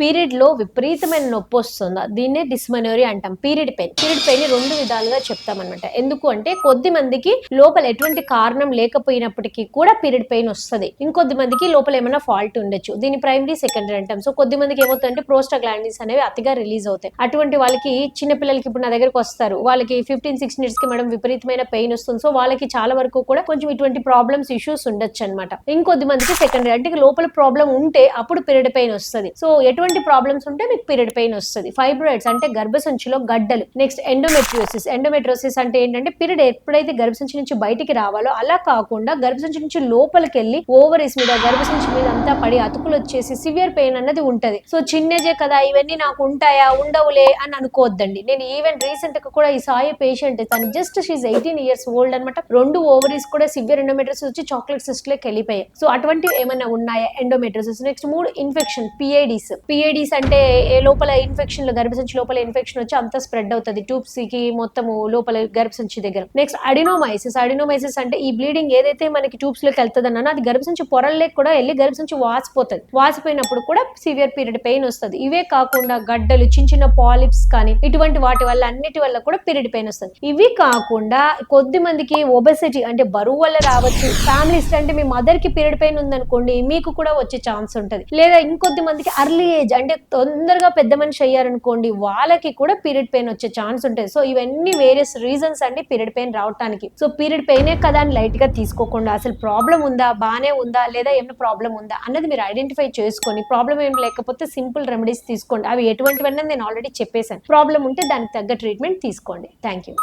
Period లో విపరీతమైన నొప్పి వస్తుందా, దీన్నే డిస్మెనోరియా అంటాం. పీరియడ్ పెయిన్ రెండు విధాలుగా చెప్తాం అనమాట. ఎందుకు అంటే కొద్ది మందికి లోపల ఎటువంటి కారణం లేకపోయినప్పటికీ కూడా పీరియడ్ పెయిన్ వస్తుంది, ఇంకొద్ది మందికి లోపల ఏమైనా ఫాల్ట్ ఉండొచ్చు. దీని ప్రైమరీ సెకండరీ అంటాం. సో కొద్ది మందికి ఏమవుతుందంటే ప్రోస్టాగ్లాండిన్స్ అనేవి అతిగా రిలీజ్ అవుతాయి. అటువంటి వాళ్ళకి చిన్న పిల్లలకి ఇప్పుడు నా దగ్గరకు వస్తారు, వాళ్ళకి 15-16 కి మేడం విపరీతమైన పెయిన్ వస్తుంది. సో వాళ్ళకి చాలా వరకు కూడా కొంచెం ఇటువంటి ప్రాబ్లమ్స్ ఇష్యూస్ ఉండొచ్చు అనమాట. ఇంకొద్ది మందికి సెకండరీ అంటే లోపల ప్రాబ్లం ఉంటే అప్పుడు పీరియడ్ పెయిన్ వస్తుంది. సో ఎటువంటి ప్రాబ్లమ్స్ ఉంటే మీకు పీరియడ్ పెయిన్ వస్తుంది. ఫైబ్రాయిడ్స్ అంటే గర్భసంచిలో గడ్డలు. నెక్స్ట్ ఎండోమెట్రియోసిస్ అంటే ఏంటంటే పీరియడ్ ఎప్పుడైతే గర్భసంచి నుంచి బయటికి రావాలో అలా కాకుండా గర్భసంచి నుంచి లోపలికి వెళ్ళి ఓవరీస్ మీద గర్భసంచి మీద అంతా పడి అతుకులు వచ్చేసి సివియర్ పెయిన్ అన్నది ఉంటది. సో చిన్నజే కదా ఇవన్నీ నాకు ఉంటాయా ఉండవులే అని అనుకోవద్దండి. నేను ఈవెన్ రీసెంట్ గా కూడా ఈ సాయి పేషెంట్ తను జస్ట్ షీఈ్ 18 years old అనమాట. 2 ఓవరీస్ కూడా సివియర్ ఎండోమెట్రియోసిస్ వచ్చి చాక్లెట్ సిస్ట్ లకి వెళ్ళిపోయాయి. సో అటువంటి ఏమైనా ఉన్నాయా ఎండోమెట్రియోసిస్. నెక్స్ట్ 3 ఇన్ఫెక్షన్ పిఐడిస్ అంటే లోపల ఇన్ఫెక్షన్ గర్భసంచి లోపల ఇన్ఫెక్షన్ వచ్చి అంతా స్ప్రెడ్ అవుతుంది ట్యూబ్స్ కి మొత్తము లోపల గర్భసంచి దగ్గర. నెక్స్ట్ అడినోమైసిస్ అంటే ఈ బ్లీడింగ్ ఏదైతే మనకి ట్యూబ్స్ లోకి వెళ్తుంది అన్నా అది గర్భసంచి పొరల్లోకి కూడా వెళ్ళి గర్భసంచి వాసిపోయినప్పుడు కూడా సివియర్ పీరియడ్ పెయిన్ వస్తుంది. ఇవే కాకుండా గడ్డలు, చిన్న పాలిప్స్ కానీ ఇటువంటి వాటి వల్ల అన్నిటి వల్ల కూడా పీరియడ్ పెయిన్ వస్తుంది. ఇవి కాకుండా కొద్ది మందికి ఒబెసిటీ అంటే బరువు వల్ల రావచ్చు. ఫ్యామిలీ అంటే మీ మదర్ కి పీరియడ్ పెయిన్ ఉందనుకోండి మీకు కూడా వచ్చే ఛాన్స్ ఉంటుంది. లేదా ఇంకొద్ది మందికి అర్లీ ఏజ్ అంటే తొందరగా పెద్ద మనిషి అయ్యారనుకోండి వాళ్ళకి కూడా పీరియడ్ పెయిన్ వచ్చే ఛాన్స్ ఉంటుంది. సో ఇవన్నీ వేరియస్ రీజన్స్ అండి పీరియడ్ పెయిన్ రావడానికి. సో పీరియడ్ పెయినే కదా అని లైట్ గా తీసుకోకుండా అసలు ప్రాబ్లం ఉందా, బానే ఉందా, లేదా ఏమైనా ప్రాబ్లం ఉందా అన్నది మీరు ఐడెంటిఫై చేసుకొని ప్రాబ్లం ఏం లేకపోతే సింపుల్ రెమెడీస్ తీసుకోండి. అవి ఎటువంటివన్నీ నేను ఆల్రెడీ చెప్పేశాను. ప్రాబ్లం ఉంటే దానికి తగ్గ ట్రీట్మెంట్ తీసుకోండి. Thank you.